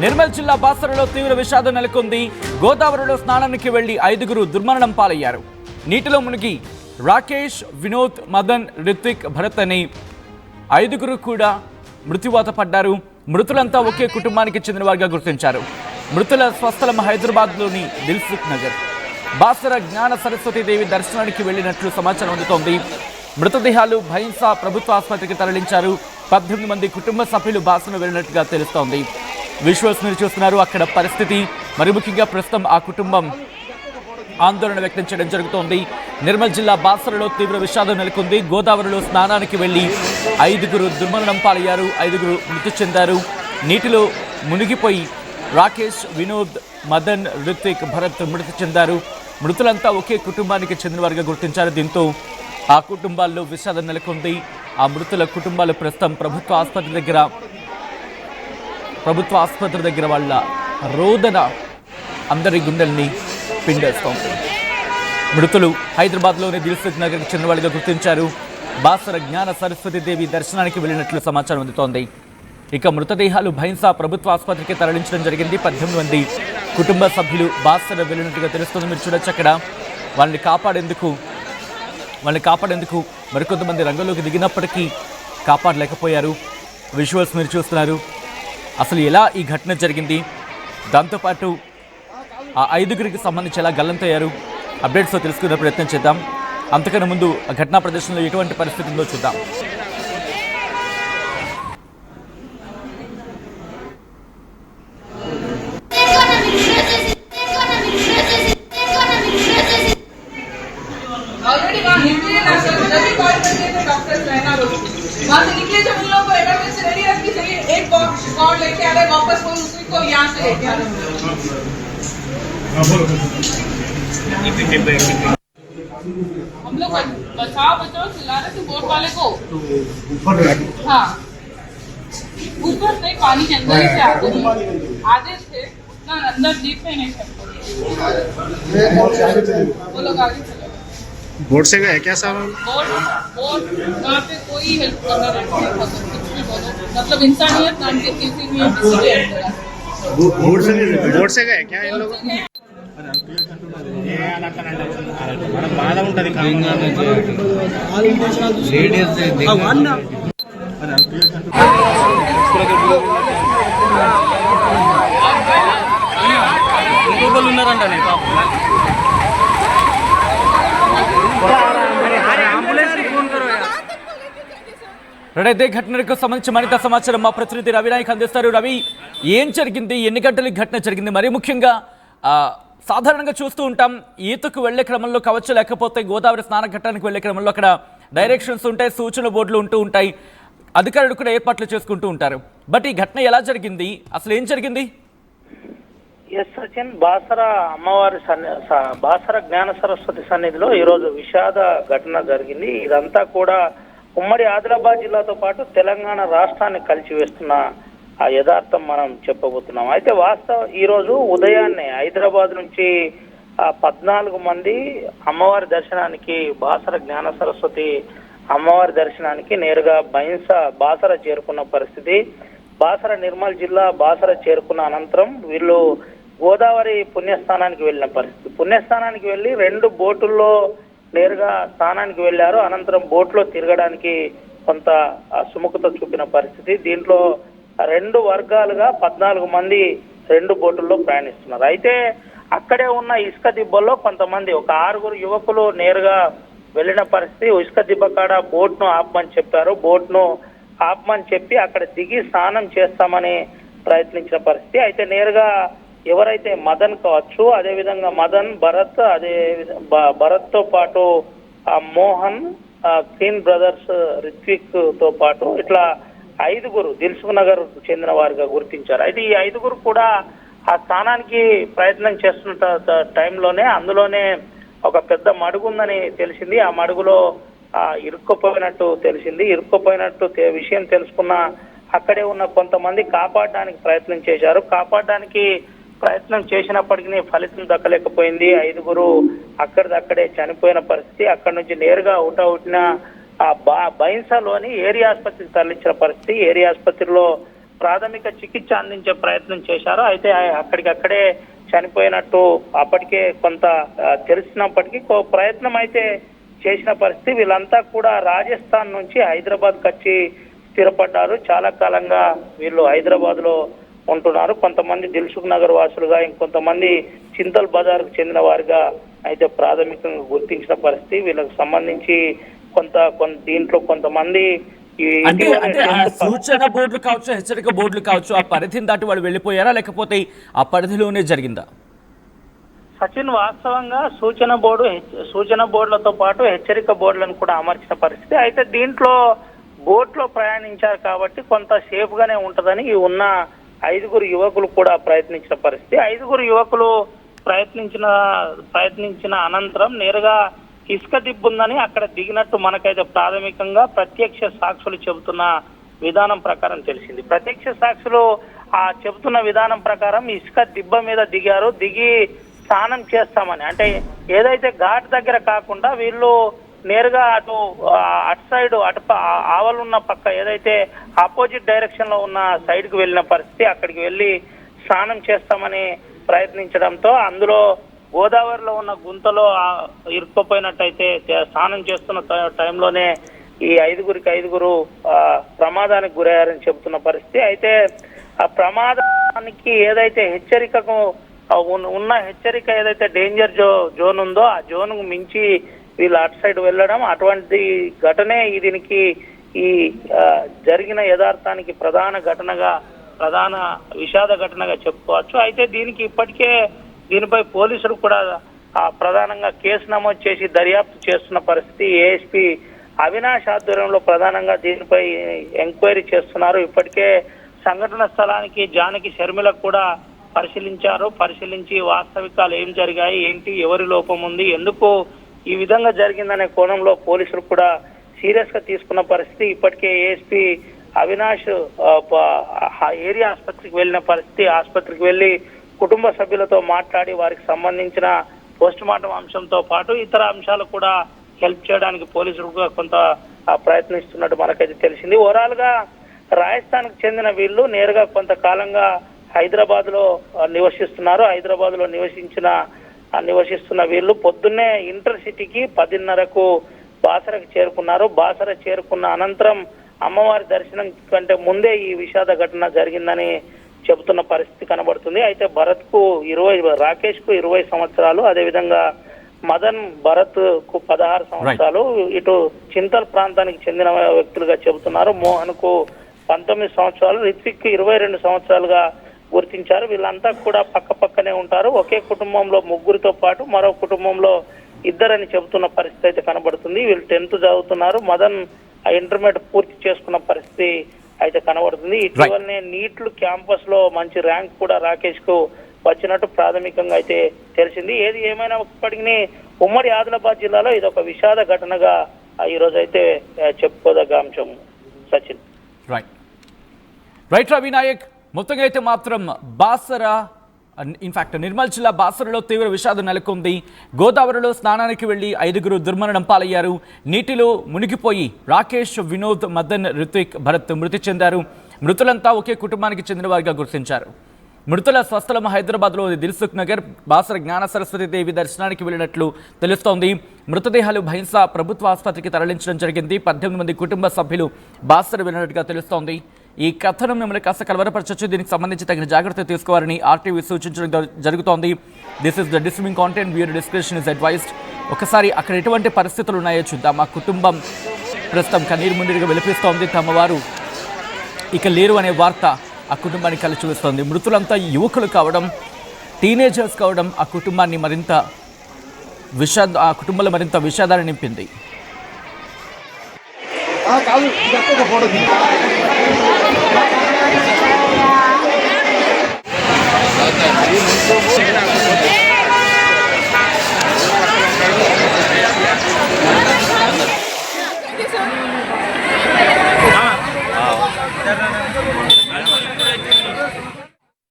నిర్మల్ జిల్లా బాసరలో తీవ్ర విషాదం నెలకొంది. గోదావరిలో స్నానానికి వెళ్లి 5గురు దుర్మరణం పాలయ్యారు. నీటిలో మునిగి రాకేష్, వినోద్, మదన్, రిత్విక్, భరత్ అని 5గురు కూడా మృత్యువాత పడ్డారు. మృతులంతా ఒకే కుటుంబానికి చెందినవారుగా గుర్తించారు. మృతుల స్వస్థలం హైదరాబాద్లోని దిల్సుఖ్ నగర్. బాసర జ్ఞాన సరస్వతి దేవి దర్శనానికి వెళ్లినట్లు సమాచారం అందుతోంది. మృతదేహాలు భైంసా ప్రభుత్వ ఆసుపత్రికి తరలించారు. 18 మంది కుటుంబ సభ్యులు బాసర వెళ్లినట్టుగా తెలుస్తోంది. విజువల్స్ మీరు చూస్తున్నారు. అక్కడ పరిస్థితి మరి ముఖ్యంగా ప్రస్తుతం ఆ కుటుంబం ఆందోళన వ్యక్తం చేయడం జరుగుతోంది. నిర్మల్ జిల్లా బాసరలో తీవ్ర విషాదం నెలకొంది. గోదావరిలో స్నానానికి వెళ్లి 5గురు దుర్మరణం పాలయ్యారు. 5గురు మృతి చెందారు. నీటిలో మునిగిపోయి రాకేష్, వినోద్, మదన్, రిత్విక్, భరత్ మృతి చెందారు. మృతులంతా ఒకే కుటుంబానికి చెందినవారుగా గుర్తించారు. దీంతో ఆ కుటుంబాల్లో విషాదం నెలకొంది. ఆ మృతుల కుటుంబాలు ప్రస్తుతం ప్రభుత్వ ఆసుపత్రి దగ్గర వాళ్ళ రోదన అందరి గుండెల్ని పిండేస్తోంది. మృతులు హైదరాబాద్లోని దిల్సుఖ్ నగర్కి చెందినవాళ్ళుగా గుర్తించారు. బాసర జ్ఞాన సరస్వతి దేవి దర్శనానికి వెళ్ళినట్లు సమాచారం అందుతోంది. ఇక మృతదేహాలు భైంసా ప్రభుత్వ ఆసుపత్రికి తరలించడం జరిగింది. 18 మంది కుటుంబ సభ్యులు బాసర వెళ్ళినట్టుగా తెలుస్తుంది. మీరు చూడొచ్చు అక్కడ వాళ్ళని కాపాడేందుకు మరికొంతమంది రంగంలోకి దిగినప్పటికీ కాపాడలేకపోయారు. విజువల్స్ మీరు చూస్తున్నారు. అసలు ఎలా ఈ ఘటన జరిగింది, దాంతోపాటు ఆ 5గురికి సంబంధించి ఎలా గల్లంతయ్యారు, అప్డేట్స్తో తెలుసుకునే ప్రయత్నం చేద్దాం. అంతకన్నా ముందు ఆ ఘటనా ప్రదేశంలో ఎటువంటి పరిస్థితి ఉందో చూద్దాం. लेके आ रहे वापस वो उसी को यहाँ से लेके आ रहे हम लोग बचाओ चिल्ला रहे थे बोट वाले को ऊपर। हाँ ऊपर से पानी के अंदर ही से आधे थे उतना अंदर जीप में नहीं सकते वो लोग आगे चले। बोट से गए क्या साहब? बोट वहाँ पे कोई हेल्प करना नहीं था, कुछ भी बोलो मतलब इंसानियत नाम की किसी में बोट से गए क्या इन लोग? బాధ ఉంటుంది ఉన్నారంట. అయితే ఘటనకు సంబంధించి మరింత సమాచారం మా ప్రతినిధి రవినాయక్ అందిస్తారు. రవి, ఏం జరిగింది, ఎన్ని గంటలకు ఘటన జరిగింది? మరి ముఖ్యంగా సాధారణంగా చూస్తూ ఉంటాం, ఈతకు వెళ్లే క్రమంలో కావచ్చు, లేకపోతే గోదావరి స్నాన ఘట్టానికి వెళ్లే క్రమంలో అక్కడ డైరెక్షన్స్ ఉంటాయి, సూచన బోర్డులు ఉంటూ ఉంటాయి, అధికారులు కూడా ఏర్పాట్లు చేసుకుంటూ ఉంటారు. బట్ ఈ ఘటన ఎలా జరిగింది, అసలు ఏం జరిగింది? ఎస్ సచిన్, బాసర జ్ఞాన సరస్వతి సన్నిధిలో ఈరోజు విషాద ఘటన జరిగింది. ఇదంతా కూడా ఉమ్మడి ఆదిలాబాద్ జిల్లాతో పాటు తెలంగాణ రాష్ట్రాన్ని కలిసివేస్తున్న ఆ యథార్థం మనం చెప్పబోతున్నాం. అయితే ఈ రోజు ఉదయాన్నే హైదరాబాద్ నుంచి 14 మంది అమ్మవారి దర్శనానికి, బాసర జ్ఞాన సరస్వతి అమ్మవారి దర్శనానికి నేరుగా బాసర చేరుకున్న పరిస్థితి. బాసర నిర్మల్ జిల్లా బాసర చేరుకున్న అనంతరం వీళ్ళు గోదావరి పుణ్యస్థానానికి వెళ్ళిన పరిస్థితి. పుణ్యస్థానానికి వెళ్ళి 2 బోటుల్లో నేరుగా స్నానానికి వెళ్ళారు. అనంతరం బోట్లో తిరగడానికి కొంత సుముఖత చూపిన పరిస్థితి. దీంట్లో 2 వర్గాలుగా 14 మంది 2 బోటుల్లో ప్రయాణిస్తున్నారు. అయితే అక్కడే ఉన్న ఇసుక దిబ్బల్లో కొంతమంది ఒక 6 యువకులు నేరుగా వెళ్ళిన పరిస్థితి. ఇసుక దిబ్బ కాడ బోట్ను ఆపమని చెప్పారు. బోట్ను ఆపమని చెప్పి అక్కడ దిగి స్నానం చేస్తామని ప్రయత్నించిన పరిస్థితి. అయితే నేరుగా ఎవరైతే మదన్ కావచ్చు, అదేవిధంగా మదన్, భరత్, భరత్ తో పాటు మోహన్, క్లీన్ బ్రదర్స్, రిత్విక్ తో పాటు ఇట్లా 5గురు దిల్సుఖ్ నగర్ చెందిన వారిగా గుర్తించారు. అయితే ఈ 5గురు కూడా ఆ స్నానానికి ప్రయత్నం చేస్తున్న టైంలోనే అందులోనే ఒక పెద్ద మడుగు ఉందని తెలిసింది. ఆ మడుగులో ఇరుక్కుపోయినట్టు తెలిసింది. విషయం తెలుసుకున్న అక్కడే ఉన్న కొంతమంది కాపాడడానికి ప్రయత్నం చేశారు. కాపాడడానికి ప్రయత్నం చేసినప్పటికీ ఫలితం దక్కలేకపోయింది. 5గురు అక్కడిదక్కడే చనిపోయిన పరిస్థితి. అక్కడి నుంచి నేరుగా బైన్సాలోని ఏరియా ఆసుపత్రికి తరలించిన పరిస్థితి. ఏరియా ఆసుపత్రిలో ప్రాథమిక చికిత్స అందించే ప్రయత్నం చేశారు. అయితే అక్కడికక్కడే చనిపోయినట్టు అప్పటికే కొంత తెలిసినప్పటికీ ప్రయత్నం అయితే చేసిన పరిస్థితి. వీళ్ళంతా కూడా రాజస్థాన్ నుంచి హైదరాబాద్కి వచ్చి స్థిరపడ్డారు. చాలా కాలంగా వీళ్ళు హైదరాబాద్ లో ఉంటున్నారు. కొంతమంది దిల్సుఖ్ నగర్ వాసులుగా, ఇంకొంతమంది చింతల్ బజార్కు చెందిన వారిగా అయితే ప్రాథమికంగా గుర్తించిన పరిస్థితి. వీళ్ళకి సంబంధించి దీంట్లో కొంతమంది అంటే సూచన బోర్డులు కావచ్చు, హెచ్చరిక బోర్డులు కావచ్చు, ఆ పరిధిని దాటి వాళ్ళు వెళ్ళిపోయారా లేకపోతే ఆ పరిధిలోనే జరిగిందా? సచిన్, వాస్తవంగా సూచన బోర్డులతో పాటు హెచ్చరిక బోర్డులను కూడా అమర్చిన పరిస్థితి. అయితే దీంట్లో బోట్లో ప్రయాణించారు కాబట్టి కొంత సేఫ్ గానే ఉంటదని ఉన్న 5 యువకులు కూడా ప్రయత్నించిన పరిస్థితి. 5 యువకులు ప్రయత్నించిన అనంతరం నేరుగా ఇసుక దిబ్బుందని అక్కడ దిగినట్టు మనకైతే ప్రాథమికంగా ప్రత్యక్ష సాక్షులు చెబుతున్న విధానం ప్రకారం తెలిసింది. ప్రత్యక్ష సాక్షులు చెబుతున్న విధానం ప్రకారం ఇసుక దిబ్బ మీద దిగి స్నానం చేస్తామని, అంటే ఏదైతే ఘాట్ దగ్గర కాకుండా వీళ్ళు నేరుగా అటు సైడ్ ఆవలున్న పక్క ఏదైతే ఆపోజిట్ డైరెక్షన్ లో ఉన్న సైడ్ కు వెళ్ళిన పరిస్థితి. అక్కడికి వెళ్ళి స్నానం చేస్తామని ప్రయత్నించడంతో అందులో గోదావరిలో ఉన్న గుంతలో ఇరుక్కుపోయినట్టయితే స్నానం చేస్తున్న టైంలోనే ఈ 5 ప్రమాదానికి గురయ్యారని చెబుతున్న పరిస్థితి. అయితే ఆ ప్రమాదానికి ఏదైతే హెచ్చరికకు ఉన్న హెచ్చరిక ఏదైతే డేంజర్ జోన్ ఉందో ఆ జోన్ మించి వీళ్ళు అటు సైడ్ వెళ్ళడం, అటువంటి ఘటనే దీనికి జరిగిన యథార్థానికి ప్రధాన విషాద ఘటనగా చెప్పుకోవచ్చు. అయితే దీనికి ఇప్పటికే దీనిపై పోలీసులు కూడా ప్రధానంగా కేసు నమోదు చేసి దర్యాప్తు చేస్తున్న పరిస్థితి. ఏఎస్పీ అవినాష్ ఆధ్వర్యంలో ప్రధానంగా దీనిపై ఎంక్వైరీ చేస్తున్నారు. ఇప్పటికే సంఘటన స్థలానికి జానకి షర్మిలకు కూడా పరిశీలించి వాస్తవికాలు ఏం జరిగాయి, ఏంటి, ఎవరి లోపం ఉంది, ఎందుకు ఈ విధంగా జరిగిందనే కోణంలో పోలీసులు కూడా సీరియస్ గా తీసుకున్న పరిస్థితి. ఇప్పటికే ఏఎస్పీ అవినాష్ ఏరియా ఆసుపత్రికి వెళ్ళిన పరిస్థితి. ఆసుపత్రికి వెళ్లి కుటుంబ సభ్యులతో మాట్లాడి వారికి సంబంధించిన పోస్ట్ మార్టం అంశంతో పాటు ఇతర అంశాలు కూడా హెల్ప్ చేయడానికి పోలీసులు కొంత ప్రయత్నిస్తున్నట్టు మనకైతే తెలిసింది. ఓవరాల్ గా రాజస్థాన్ కు చెందిన వీళ్ళు నేరుగా కొంతకాలంగా హైదరాబాద్ లో నివసిస్తున్నారు. హైదరాబాద్ లో నివసిస్తున్న వీళ్ళు పొద్దున్నే ఇంటర్ సిటీకి 10:30కు బాసరకు చేరుకున్నారు. బాసర చేరుకున్న అనంతరం అమ్మవారి దర్శనం కంటే ముందే ఈ విషాద ఘటన జరిగిందని చెబుతున్న పరిస్థితి కనబడుతుంది. అయితే రాకేష్ కు 20 సంవత్సరాలు, అదేవిధంగా భరత్ కు 16 సంవత్సరాలు. ఇటు చింతల్ ప్రాంతానికి చెందిన వ్యక్తులుగా చెబుతున్నారు. మోహన్ కు 19 సంవత్సరాలు, రిత్విక్ కు 22 సంవత్సరాలుగా గుర్తించారు. వీళ్ళంతా కూడా పక్కనే ఉంటారు. ఒకే కుటుంబంలో 3తో పాటు మరో కుటుంబంలో 2 అని చెబుతున్న పరిస్థితి అయితే కనబడుతుంది. వీళ్ళు 10th చదువుతున్నారు. ఇంటర్మీడియట్ పూర్తి చేసుకున్న పరిస్థితి అయితే కనబడుతుంది. ఇటీవలనే నీట్ క్యాంపస్ లో మంచి ర్యాంక్ కూడా రాకేష్ కు వచ్చినట్టు ప్రాథమికంగా అయితే తెలిసింది. ఏది ఏమైనప్పటికీ ఉమ్మడి ఆదిలాబాద్ జిల్లాలో ఇది ఒక విషాద ఘటనగా ఈ రోజు అయితే చెప్పుకోదగ్గ అంశం. సచిన్. రైట్ రవి నాయక్, మొత్తంగా అయితే మాత్రం బాసర, ఇన్ఫాక్ట్ నిర్మల్ జిల్లా బాసరలో తీవ్ర విషాదం నెలకొంది. గోదావరిలో స్నానానికి వెళ్లి 5 దుర్మరణం పాలయ్యారు. నీటిలో మునిగిపోయి రాకేష్, వినోద్, మదన్, రిత్విక్, భరత్ మృతి చెందారు. మృతులంతా ఒకే కుటుంబానికి చెందిన వారిగా గుర్తించారు. మృతుల స్వస్థలం హైదరాబాద్లోని దిల్సుఖ్ నగర్. బాసర జ్ఞాన సరస్వతి దేవి దర్శనానికి వెళ్ళినట్లు తెలుస్తోంది. మృతదేహాలు భైంసా ప్రభుత్వ ఆసుపత్రికి తరలించడం జరిగింది. 18 మంది కుటుంబ సభ్యులు బాసర వెళ్ళినట్టుగా తెలుస్తోంది. ఈ కథనం మిమ్మల్ని కాస్త కలవరపరచొచ్చు. దీనికి సంబంధించి తగిన జాగ్రత్త తీసుకోవాలని ఆర్టీవీ సూచించడం జరుగుతోంది. This is the disturbing content, viewer description is advised. ఒకసారి అక్కడ ఎటువంటి పరిస్థితులు ఉన్నాయో చూద్దాం. ఆ కుటుంబం ప్రస్తుతం కన్నీరు మున్నీరుగా విలపిస్తోంది. తమ వారు ఇక లేరు అనే వార్త ఆ కుటుంబాన్ని కలిచివేస్తోంది. మృతులంతా యువకులు కావడం, టీనేజర్స్ కావడం ఆ కుటుంబాన్ని ఆ కుటుంబంలో మరింత విషాదాన్ని నింపింది. Gracias.